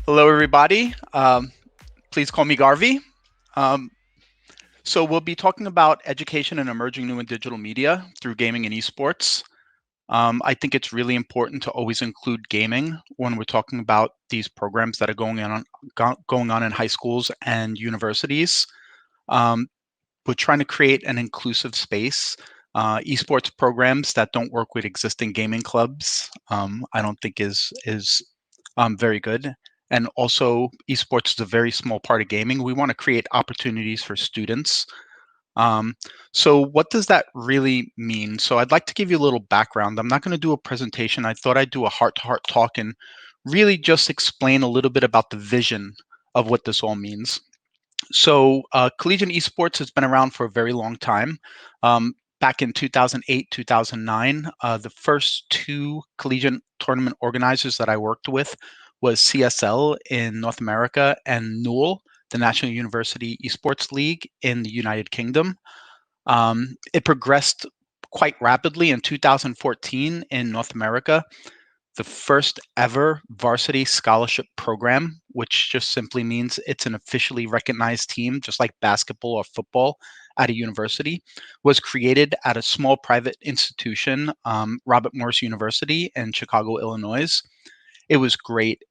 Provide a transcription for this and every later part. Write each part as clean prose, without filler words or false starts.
Hello, everybody. Please call me Garvey. Um, so we'll be talking about education and emerging new and digital media through gaming and esports. I think it's really important to always include gaming when we're talking about these programs that are going on in high schools and universities. Um, we're trying to create an inclusive space. Esports programs that don't work with existing gaming clubs, I don't think is very good. And also, esports is a very small part of gaming. We want to create opportunities for students. Um, so, what does that really mean? So, I'd like to give you a little background. I'm not going to do a presentation. I thought I'd do a heart to heart talk and really just explain a little bit about the vision of what this all means. So, collegiate esports has been around for a very long time. Back in 2008, 2009, the first two collegiate tournament organizers that I worked with was CSL in North America and NUL, the National University Esports League in the United Kingdom. It progressed quite rapidly in 2014 in North America. The first ever varsity scholarship program, which just simply means it's an officially recognized team, just like basketball or football at a university, was created at a small private institution, Robert Morris University in Chicago, Illinois. It was great.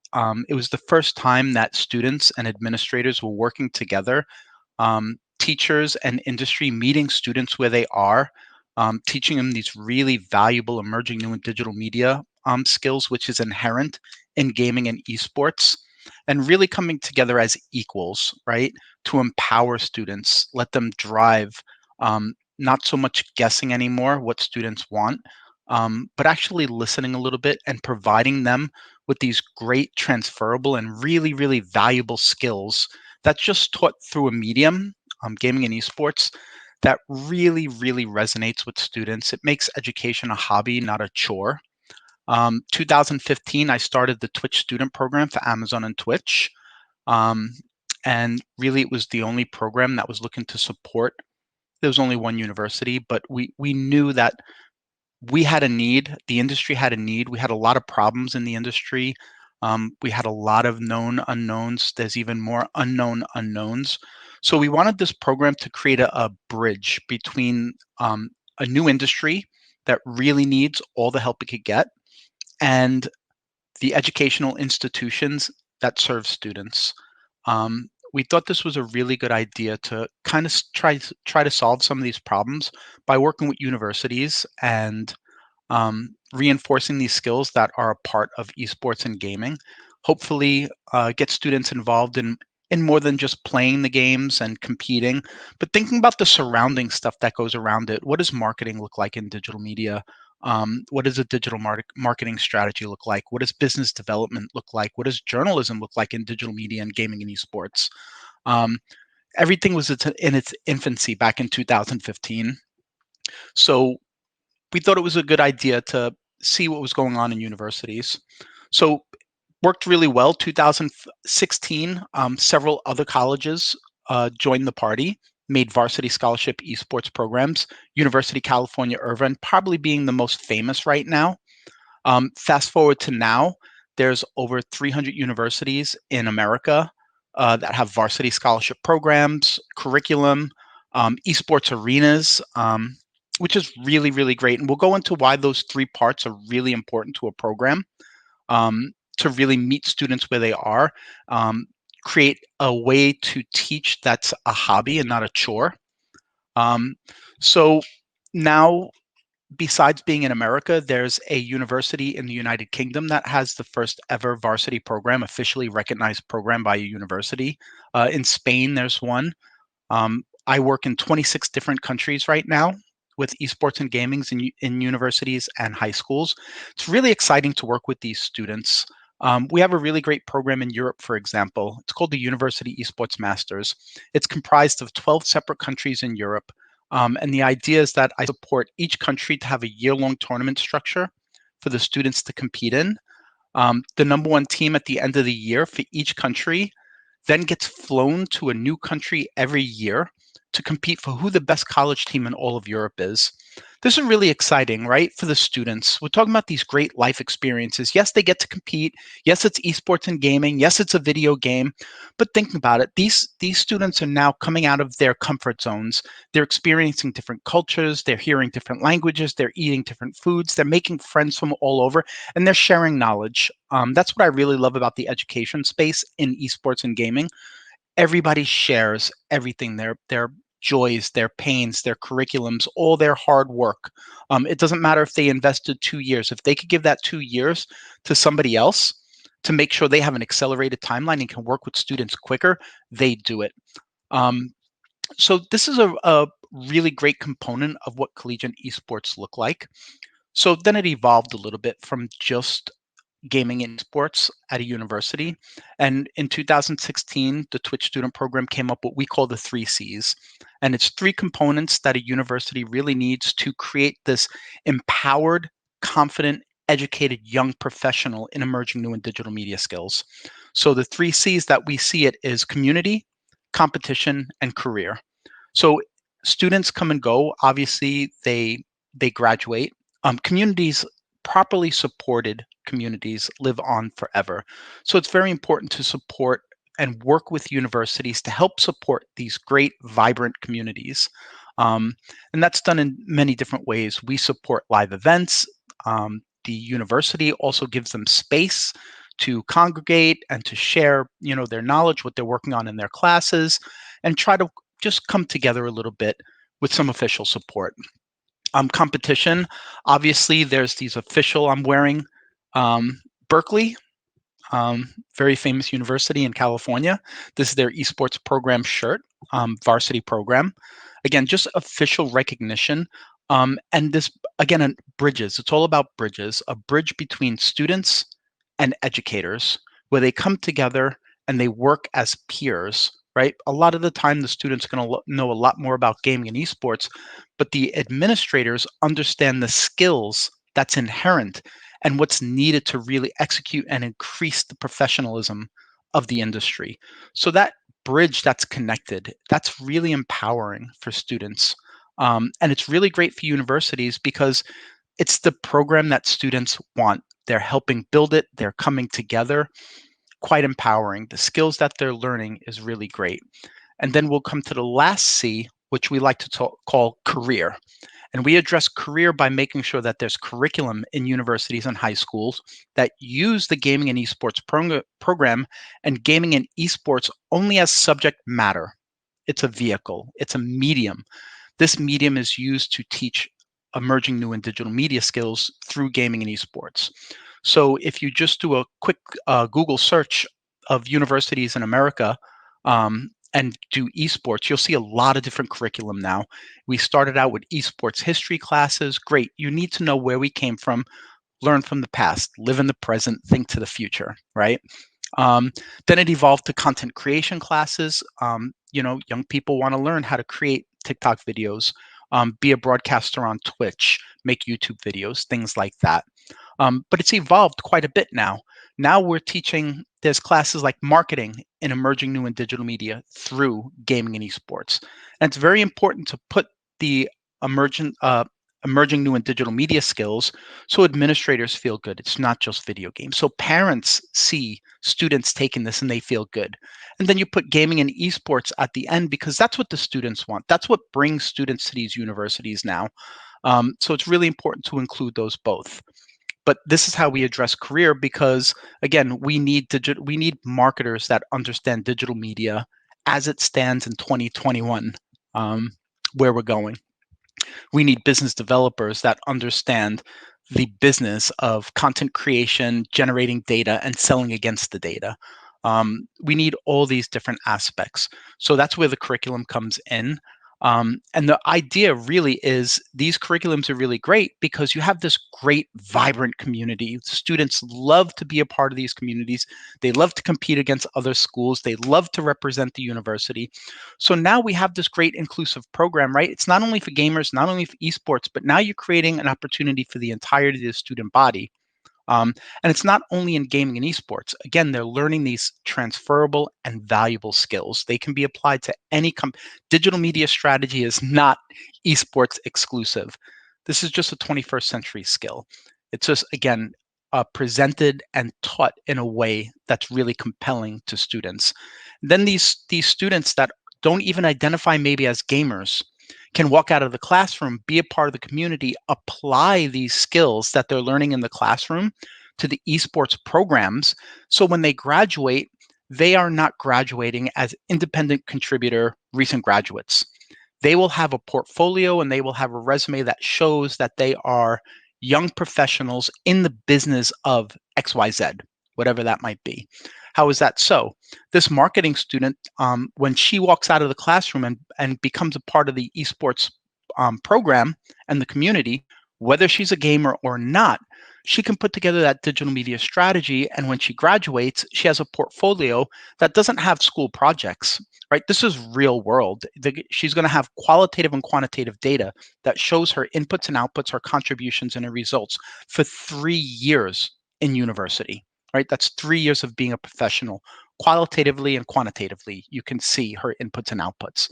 It was the first time that students and administrators were working together, teachers and industry meeting students where they are, teaching them these really valuable emerging new and digital media skills, which is inherent in gaming and esports, and really coming together as equals, right? To empower students, let them drive, not so much guessing anymore what students want, but actually listening a little bit and providing them with these great transferable and really, really valuable skills that's just taught through a medium, gaming and esports, that really, really resonates with students. It makes education a hobby, not a chore. 2015, I started the Twitch student program for Amazon and Twitch. Um, and really, it was the only program that was looking to support. There was only one university, but we knew that we had a need, the industry had a need. We had a lot of problems in the industry. We had a lot of known unknowns. There's even more unknown unknowns. So we wanted this program to create a bridge between a new industry that really needs all the help it could get and the educational institutions that serve students. We thought this was a really good idea to kind of try to solve some of these problems by working with universities and reinforcing these skills that are a part of esports and gaming. Hopefully, get students involved in more than just playing the games and competing, but thinking about the surrounding stuff that goes around it. What does marketing look like in digital media? What does a digital marketing strategy look like? What does business development look like? What does journalism look like in digital media and gaming and esports? Um, Everything was in its infancy back in 2015. So we thought it was a good idea to see what was going on in universities. So worked really well. 2016, several other colleges joined the party, made varsity scholarship esports programs. University of California, Irvine, probably being the most famous right now. Fast forward to now, there's over 300 universities in America that have varsity scholarship programs, curriculum, esports arenas, which is really, really great. And we'll go into why those three parts are really important to a program, to really meet students where they are, um, create a way to teach that's a hobby and not a chore. Um, so now, besides being in America, there's a university in the United Kingdom that has the first ever varsity program, officially recognized program by a university. In Spain, there's one. I work in 26 different countries right now with esports and gamings in universities and high schools. It's really exciting to work with these students. We have a really great program in Europe, for example. It's called the University Esports Masters. It's comprised of 12 separate countries in Europe. And the idea is that I support each country to have a year-long tournament structure for the students to compete in. The number one team at the end of the year for each country then gets flown to a new country every year to compete for who the best college team in all of Europe is. This is really exciting, right, for the students. We're talking about these great life experiences. Yes, they get to compete. Yes, it's esports and gaming. Yes, it's a video game. But think about it. These students are now coming out of their comfort zones. They're experiencing different cultures. They're hearing different languages. They're eating different foods. They're making friends from all over, and they're sharing knowledge. That's what I really love about the education space in esports and gaming. Everybody shares everything, their joys, their pains, their curriculums, all their hard work. It doesn't matter if they invested 2 years. If they could give that 2 years to somebody else to make sure they have an accelerated timeline and can work with students quicker, they do it. Um, so this is a really great component of what collegiate esports look like. So then it evolved a little bit from just gaming and sports at a university. And in 2016, the Twitch student program came up what we call the 3 Cs. And it's three components that a university really needs to create this empowered, confident, educated young professional in emerging new and digital media skills. So the 3 Cs that we see it is community, competition, and career. So students come and go. Obviously, they graduate. Communities, properly supported communities, live on forever. So it's very important to support and work with universities to help support these great, vibrant communities. Um, and that's done in many different ways. We support live events. The university also gives them space to congregate and to share, their knowledge, what they're working on in their classes, and try to just come together a little bit with some official support. Competition, obviously, there's these official. I'm wearing Berkeley, very famous university in California. This is their esports program shirt, varsity program. Again, just official recognition. And this, again, bridges. It's all about bridges, a bridge between students and educators where they come together and they work as peers, right? A lot of the time, the students are going to know a lot more about gaming and esports, but the administrators understand the skills that's inherent and what's needed to really execute and increase the professionalism of the industry. So that bridge that's connected, that's really empowering for students. And it's really great for universities because it's the program that students want. They're helping build it, they're coming together, quite empowering. The skills that they're learning is really great. And then we'll come to the last C, which we like to call career. And we address career by making sure that there's curriculum in universities and high schools that use the gaming and esports program, and gaming and esports only as subject matter. It's a vehicle, it's a medium. This medium is used to teach emerging new and digital media skills through gaming and esports. So if you just do a quick Google search of universities in America, and do esports, you'll see a lot of different curriculum now. We started out with esports history classes. Great. You need to know where we came from, learn from the past, live in the present, think to the future, right? Then it evolved to content creation classes. Young people want to learn how to create TikTok videos, be a broadcaster on Twitch, make YouTube videos, things like that. But it's evolved quite a bit now. Now we're teaching, there's classes like marketing in emerging new and digital media through gaming and esports. And it's very important to put the emergent, emerging new and digital media skills so administrators feel good. It's not just video games. So parents see students taking this and they feel good. And then you put gaming and esports at the end because that's what the students want. That's what brings students to these universities now. So it's really important to include those both. But this is how we address career because, again, we need marketers that understand digital media as it stands in 2021, where we're going. We need business developers that understand the business of content creation, generating data, and selling against the data. We need all these different aspects. So that's where the curriculum comes in. And the idea really is these curriculums are really great because you have this great, vibrant community. Students love to be a part of these communities. They love to compete against other schools. They love to represent the university. So now we have this great inclusive program, right? It's not only for gamers, not only for esports, but now you're creating an opportunity for the entirety of the student body. And it's not only in gaming and esports. Again, they're learning these transferable and valuable skills. They can be applied to any digital media strategy is not esports exclusive. This is just a 21st century skill. It's just, again, presented and taught in a way that's really compelling to students. Then these students that don't even identify maybe as gamers can walk out of the classroom, be a part of the community, apply these skills that they're learning in the classroom to the esports programs. So when they graduate, they are not graduating as independent contributor recent graduates. They will have a portfolio and they will have a resume that shows that they are young professionals in the business of XYZ, whatever that might be. How is that so? This marketing student, when she walks out of the classroom and becomes a part of the esports program and the community, whether she's a gamer or not, she can put together that digital media strategy. And when she graduates, she has a portfolio that doesn't have school projects, right? This is real world. She's going to have qualitative and quantitative data that shows her inputs and outputs, her contributions and her results for 3 years in university, right? That's 3 years of being a professional. Qualitatively and quantitatively, you can see her inputs and outputs.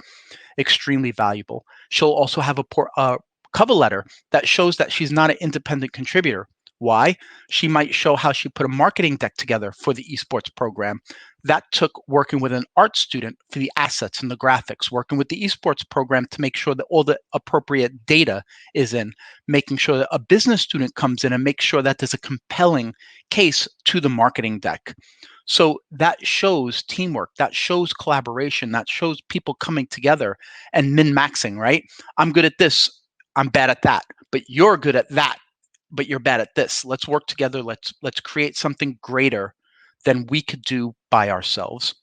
Extremely valuable. She'll also have a cover letter that shows that she's not an independent contributor. Why? She might show how she put a marketing deck together for the esports program. That took working with an art student for the assets and the graphics, working with the esports program to make sure that all the appropriate data is in, making sure that a business student comes in and makes sure that there's a compelling case to the marketing deck. So that shows teamwork, that shows collaboration, that shows people coming together and min-maxing, right? I'm good at this, I'm bad at that, but you're good at that, but you're bad at this. Let's work together. Let's create something greater than we could do by ourselves.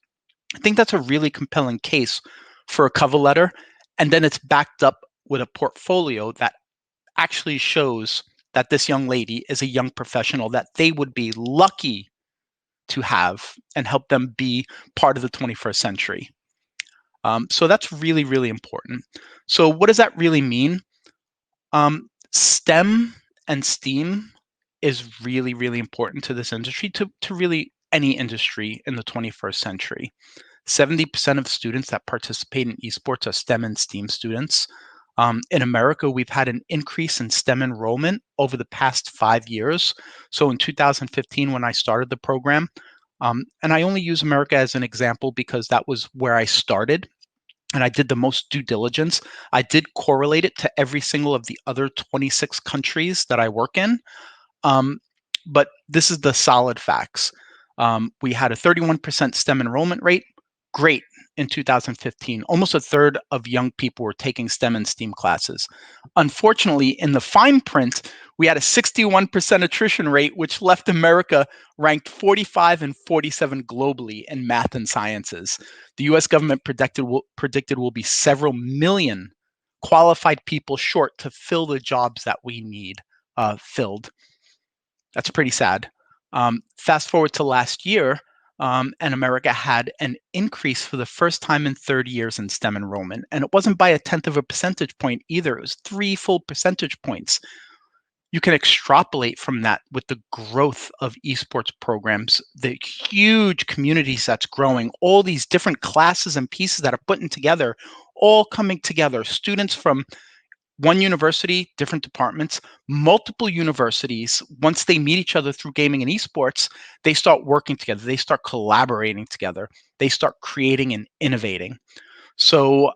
I think that's a really compelling case for a cover letter. And then it's backed up with a portfolio that actually shows that this young lady is a young professional that they would be lucky to have and help them be part of the 21st century. So that's really, really important. So what does that really mean? STEM and STEAM is really, really important to this industry, to really any industry in the 21st century. 70% of students that participate in esports are STEM and STEAM students. In America, we've had an increase in STEM enrollment over the past 5 years. So in 2015, when I started the program, and I only use America as an example because that was where I started and I did the most due diligence. I did correlate it to every single of the other 26 countries that I work in. Um, but this is the solid facts. We had a 31% STEM enrollment rate. Great in 2015. Almost a third of young people were taking STEM and STEAM classes. Unfortunately, in the fine print, we had a 61% attrition rate, which left America ranked 45 and 47 globally in math and sciences. The US government predicted will be several million qualified people short to fill the jobs that we need filled. That's pretty sad. Fast forward to last year, and America had an increase for the first time in 30 years in STEM enrollment. And it wasn't by a tenth of a percentage point either. It was 3 full percentage points. You can extrapolate from that with the growth of esports programs, the huge communities that's growing, all these different classes and pieces that are putting together, all coming together. Students from one university, different departments, multiple universities, once they meet each other through gaming and esports, they start working together, they start collaborating together, they start creating and innovating. So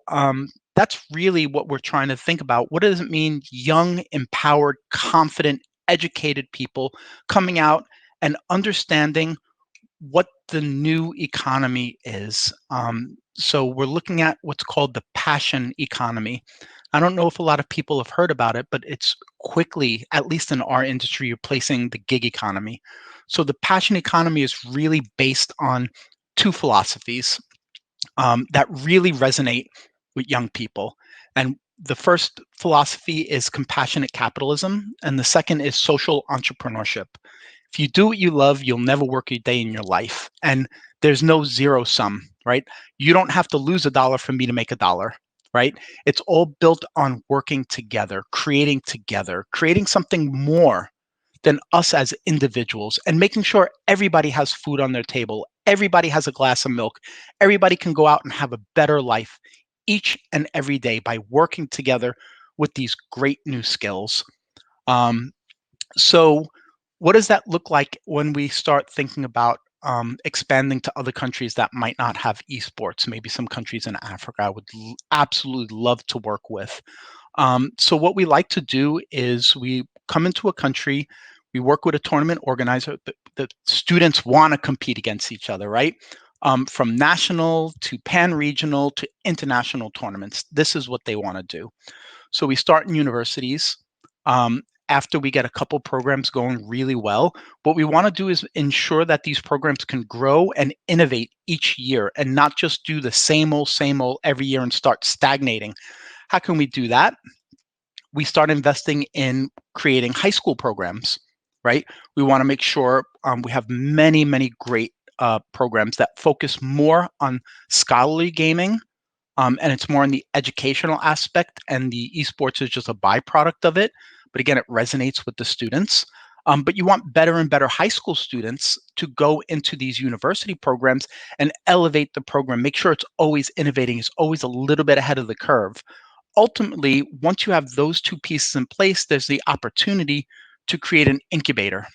that's really what we're trying to think about. What does it mean, young, empowered, confident, educated people coming out and understanding what the new economy is? So we're looking at what's called the passion economy. I don't know if a lot of people have heard about it, but it's quickly, at least in our industry, replacing the gig economy. So the passion economy is really based on two philosophies that really resonate with young people. And the first philosophy is compassionate capitalism, and the second is social entrepreneurship. If you do what you love, you'll never work a day in your life. And there's no zero sum, right? You don't have to lose $1 for me to make $1, right? It's all built on working together, creating something more than us as individuals and making sure everybody has food on their table, everybody has a glass of milk, everybody can go out and have a better life each and every day by working together with these great new skills. Um, so, what does that look like when we start thinking about expanding to other countries that might not have esports? Maybe some countries in Africa I would absolutely love to work with. So what we like to do is we come into a country, we work with a tournament organizer. The students want to compete against each other, right? From national to pan-regional to international tournaments. This is what they want to do. So we start in universities. After we get a couple programs going really well, what we want to do is ensure that these programs can grow and innovate each year and not just do the same old every year and start stagnating. How can we do that? We start investing in creating high school programs, right? We want to make sure we have many great programs that focus more on scholarly gaming, and it's more in the educational aspect, and the esports is just a byproduct of it. But again, it resonates with the students. But you want better and better high school students to go into these university programs and elevate the program, make sure it's always innovating, it's always a little bit ahead of the curve. Ultimately, once you have those two pieces in place, there's the opportunity to create an incubator.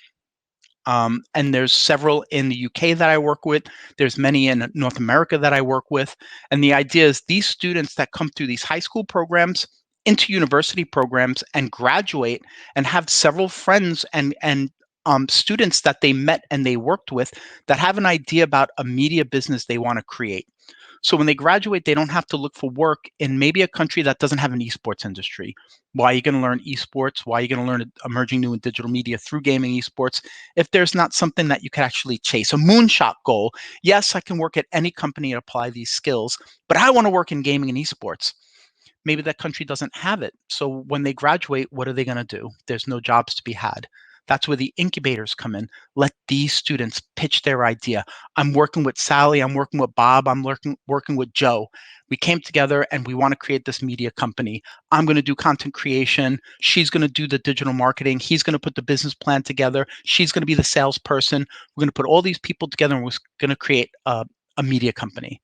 And there's several in the UK that I work with. There's many in North America that I work with. And the idea is these students that come through these high school programs into university programs and graduate and have several friends and students that they met and they worked with that have an idea about a media business they want to create. So when they graduate, they don't have to look for work in maybe a country that doesn't have an esports industry. Why are you going to learn esports? Why are you going to learn emerging new and digital media through gaming esports if there's not something that you could actually chase? A moonshot goal. Yes, I can work at any company and apply these skills, but I want to work in gaming and esports. Maybe that country doesn't have it. So when they graduate, what are they going to do? There's no jobs to be had. That's where the incubators come in. Let these students pitch their idea. I'm working with Sally, I'm working with Bob, I'm working with Joe. We came together and we want to create this media company. I'm going to do content creation. She's going to do the digital marketing. He's going to put the business plan together. She's going to be the salesperson. We're going to put all these people together and we're going to create a media company.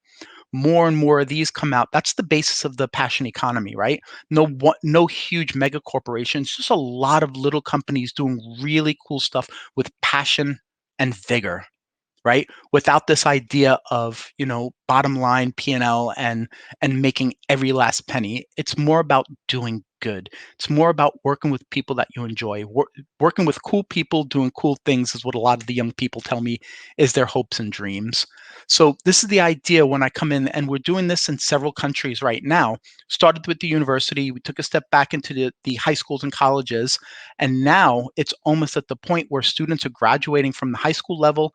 More and more of these come out. That's the basis of the passion economy, right? No huge mega corporations, just a lot of little companies doing really cool stuff with passion and vigor, right? Without this idea of, bottom line P&L and making every last penny. It's more about doing good. It's more about working with people that you enjoy. Working with cool people doing cool things is what a lot of the young people tell me is their hopes and dreams. So this is the idea when I come in, and we're doing this in several countries right now. Started with the university, we took a step back into the high schools and colleges, and now it's almost at the point where students are graduating from the high school level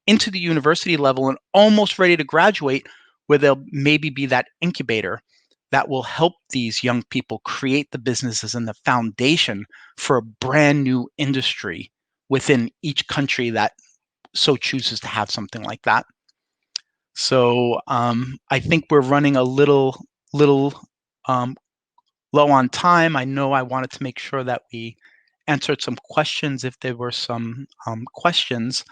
into the university level and almost ready to graduate, where they'll maybe be that incubator that will help these young people create the businesses and the foundation for a brand new industry within each country that so chooses to have something like that. So I think we're running a little um, low on time. I know I wanted to make sure that we answered some questions if there were some questions.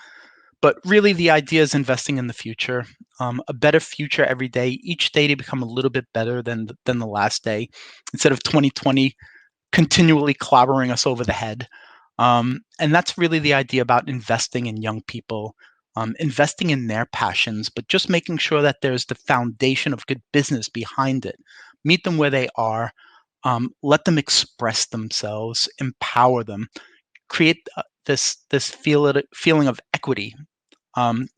But really, the idea is investing in the future, a better future every day, each day to become a little bit better than the last day, instead of 2020 continually clobbering us over the head. And that's really the idea about investing in young people, investing in their passions, but just making sure that there's the foundation of good business behind it. Meet them where they are, let them express themselves, empower them, create this feeling of equity. um,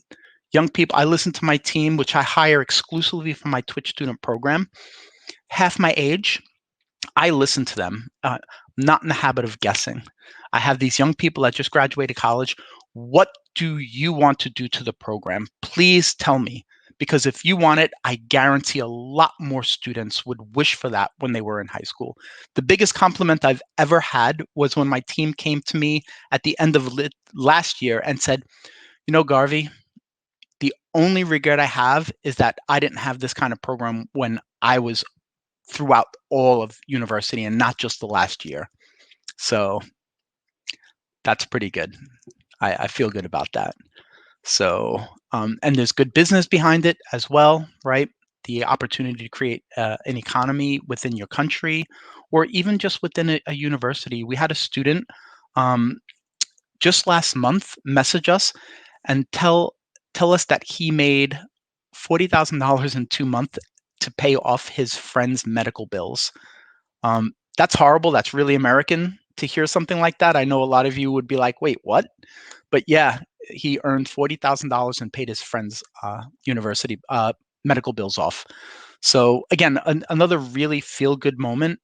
Young people, I listen to my team, which I hire exclusively for my Twitch student program, half my age. I listen to them. Not in the habit of guessing. I have these young people that just graduated college. What do you want to do to the program? Please tell me. Because if you want it, I guarantee a lot more students would wish for that when they were in high school. The biggest compliment I've ever had was when my team came to me at the end of last year and said, Garvey, the only regret I have is that I didn't have this kind of program when I was throughout all of university and not just the last year. So that's pretty good. I feel good about that. So, and there's good business behind it as well, right? the opportunity to create an economy within your country, or even just within a university. We had a student just last month message us and tell us that he made $40,000 in 2 months to pay off his friend's medical bills. That's horrible. That's really American to hear something like that. I know a lot of you would be like, wait, what? But yeah, he earned $40,000 and paid his friend's university medical bills off. So again, another really feel-good moment.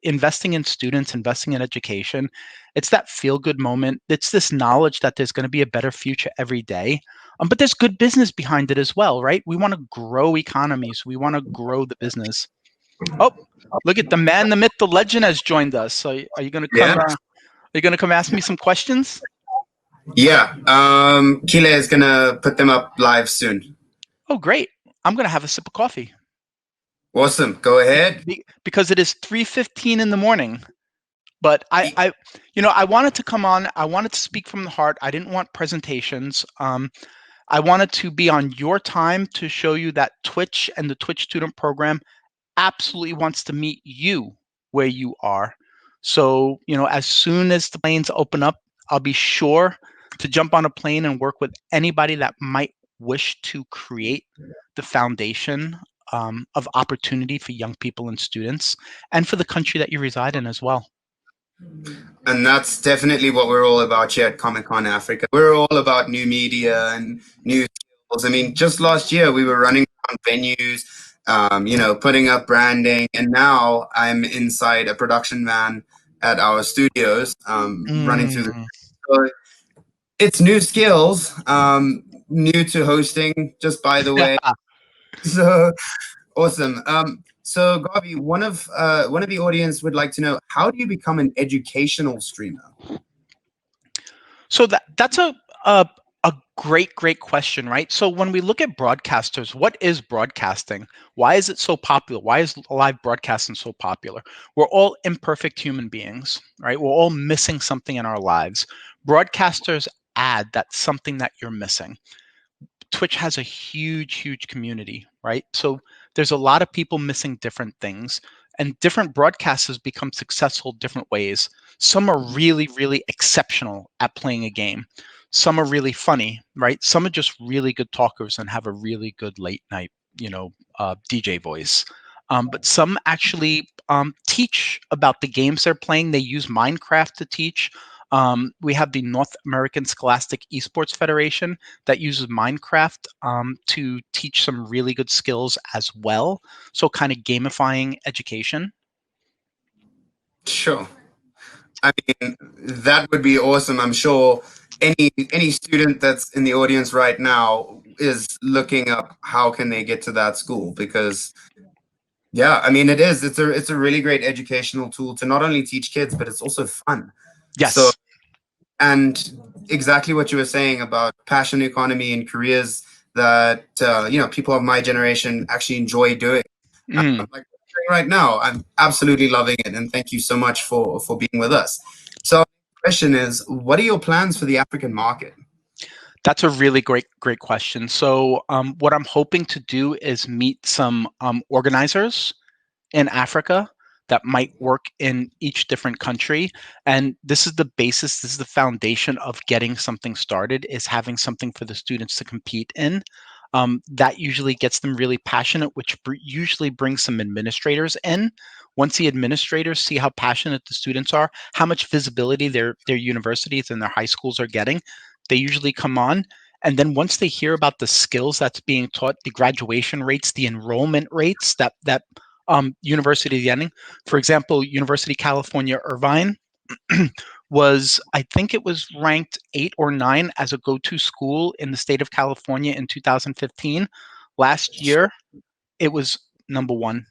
Investing in students, investing in education, it's that feel-good moment. It's this knowledge that there's going to be a better future every day. But there's good business behind it as well, right? We want to grow economies. We want to grow the business. Oh, look at the man, the myth, the legend has joined us. So are you going to come? Yeah, Are you going to come ask me some questions? yeah. Kile is gonna put them up live soon. Oh, great! I'm going to have a sip of coffee Awesome. Go ahead. because it is 3:15 in the morning. But I wanted to come on. I wanted to speak from the heart. I didn't want presentations. I wanted to be on your time to show you that Twitch and the Twitch student program absolutely wants to meet you where you are. So, as soon as the planes open up, I'll be sure to jump on a plane and work with anybody that might wish to create the foundation of opportunity for young people and students and for the country that you reside in as well. And that's definitely what we're all about here at Comic Con Africa. We're all about new media and new skills. I mean, just last year we were running around venues, putting up branding, and now I'm inside a production van at our studios, running through the. Mm. So it's new skills, new to hosting, just by the way. So awesome. So Garvey, one of the audience would like to know, how do you become an educational streamer? So that's a great question, right? So when we look at broadcasters, what is broadcasting? Why is it so popular? Why is live broadcasting so popular? We're all imperfect human beings, right? We're all missing something in our lives. Broadcasters add that something that you're missing. Twitch has a huge community, right? So there's a lot of people missing different things, and different broadcasters become successful different ways. Some are really exceptional at playing a game. Some are really funny, right? Some are just really good talkers and have a really good late night, DJ voice. But some actually teach about the games they're playing. They use Minecraft to teach. We have the North American Scholastic Esports Federation that uses Minecraft to teach some really good skills as well. So kind of gamifying education. Sure. I mean, that would be awesome. I'm sure any student that's in the audience right now is looking up how can they get to that school, because yeah, I mean it's a really great educational tool to not only teach kids, but it's also fun. So, Yes. and exactly what you were saying about passion economy and careers that people of my generation actually enjoy doing. Mm. Like right now, I'm absolutely loving it, and thank you so much for being with us. So, the question is, what are your plans for the African market? That's a really great question. So what I'm hoping to do is meet some organizers in Africa that might work in each different country. And this is the basis, this is the foundation of getting something started, is having something for the students to compete in. That usually gets them really passionate, which usually brings some administrators in. Once the administrators see how passionate the students are, how much visibility their universities and their high schools are getting, they usually come on. And then once they hear about the skills that's being taught, the graduation rates, the enrollment rates that university getting. For example, University of California, Irvine was, I think it was ranked 8 or 9 as a go-to school in the state of California in 2015. Last year, it was number 1.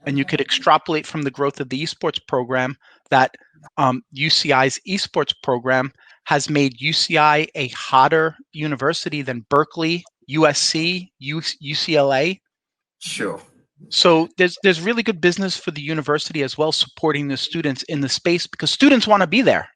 And you could extrapolate from the growth of the esports program that UCI's esports program has made UCI a hotter university than Berkeley, USC, UCLA. Sure. So there's really good business for the university as well, supporting the students in the space because students want to be there.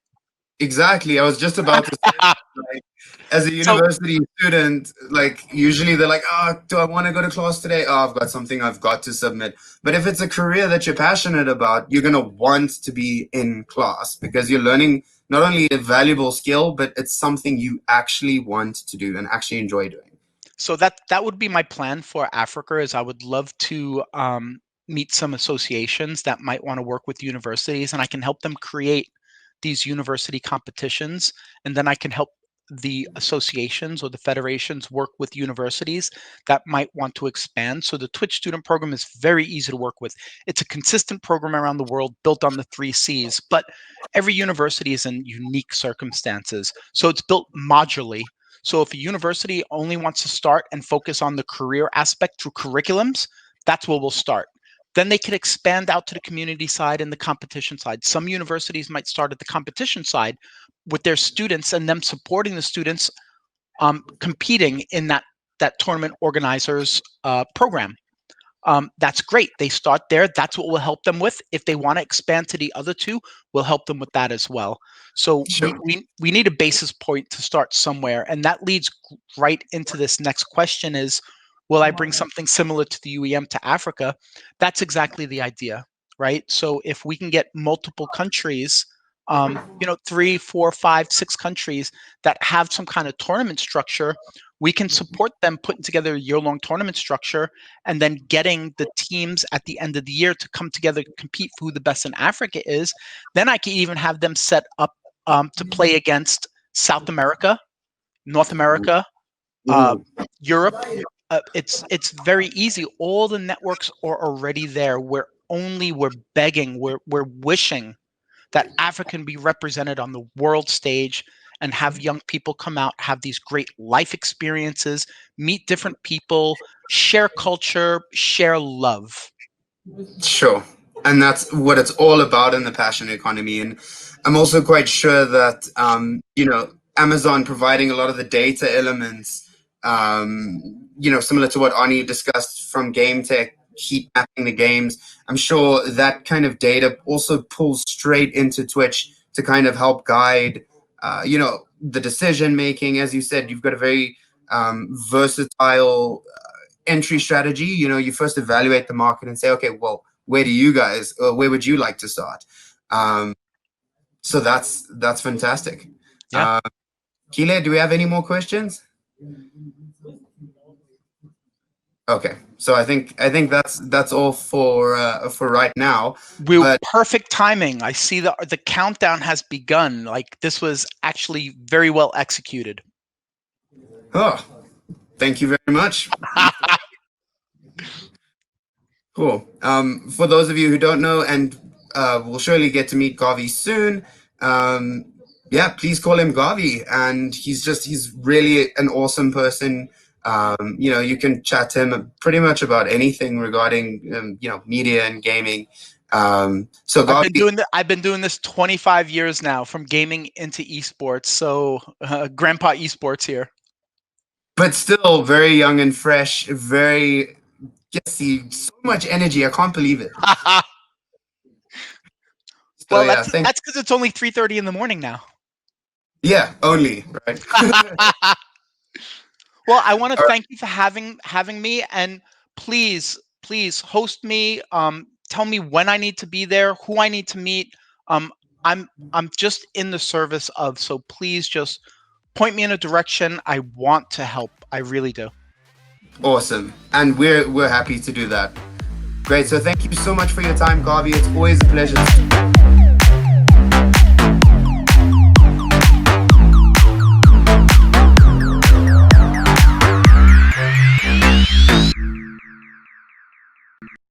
Exactly. I was just about to say, like, as a So university student, like, usually they're like, oh, do I want to go to class today? Oh, I've got something I've got to submit. But if it's a career that you're passionate about, you're going to want to be in class because you're learning not only a valuable skill, but it's something you actually want to do and actually enjoy doing. So that would be my plan for Africa. Is I would love to meet some associations that might want to work with universities, and I can help them create these university competitions, and then I can help the associations or the federations work with universities that might want to expand. So the Twitch student program is very easy to work with. It's a consistent program around the world built on the 3 Cs, but every university is in unique circumstances. So it's built modularly. So if a university only wants to start and focus on the career aspect through curriculums, that's where we'll start. Then they could expand out to the community side and the competition side. Some universities might start at the competition side with their students and them supporting the students competing in that tournament organizers program. That's great. They start there. That's what we'll help them with. If they want to expand to the other two, we'll help them with that as well. So we Sure. we we need a basis point to start somewhere, and that leads right into this next question: is will I bring something similar to the UEM to Africa? That's exactly the idea, right? So if we can get multiple countries, 3, 4, 5, 6 countries that have some kind of tournament structure, we can support them putting together a year-long tournament structure and then getting the teams at the end of the year to come together to compete for who the best in Africa is. Then I can even have them set up to play against South America, North America, uh, Ooh, Europe. It's very easy. All the networks are already there. We're begging, we're wishing that Africa can be represented on the world stage and have young people come out, have these great life experiences, meet different people, share culture, share love. sure. And that's what it's all about in the passion economy. And I'm also quite sure that, Amazon providing a lot of the data elements, similar to what Ani discussed from game tech, heat mapping the games. I'm sure that kind of data also pulls straight into Twitch to kind of help guide, the decision making. As you said, you've got a very versatile entry strategy. You first evaluate the market and say, okay, well, where would you like to start? Um, so that's fantastic. Yeah. Uh, Kile, do we have any more questions? Okay, so I think that's all for right now. We But perfect timing. I see the countdown has begun. Like this was actually very well executed. oh, thank you very much. Cool. For those of you who don't know, and we'll surely get to meet Garvey soon. Um, yeah, please call him Garvey, and he's really an awesome person. You can chat to him pretty much about anything regarding media and gaming. So Garvey, I've been doing this 25 years now, from gaming into esports. So, Grandpa Esports here. but still very young and fresh, very so much energy. I can't believe it. So Well, yeah, that's because it's only 3:30 in the morning now. yeah, only right. Well, I want to All right. thank you for having me, and please host me. Tell me when I need to be there, who I need to meet. Um, I'm just in the service of, so please just point me in a direction. I want to help. I really do. Awesome, and we're happy to do that. Great. So thank you so much for your time, Garvey. It's always a pleasure.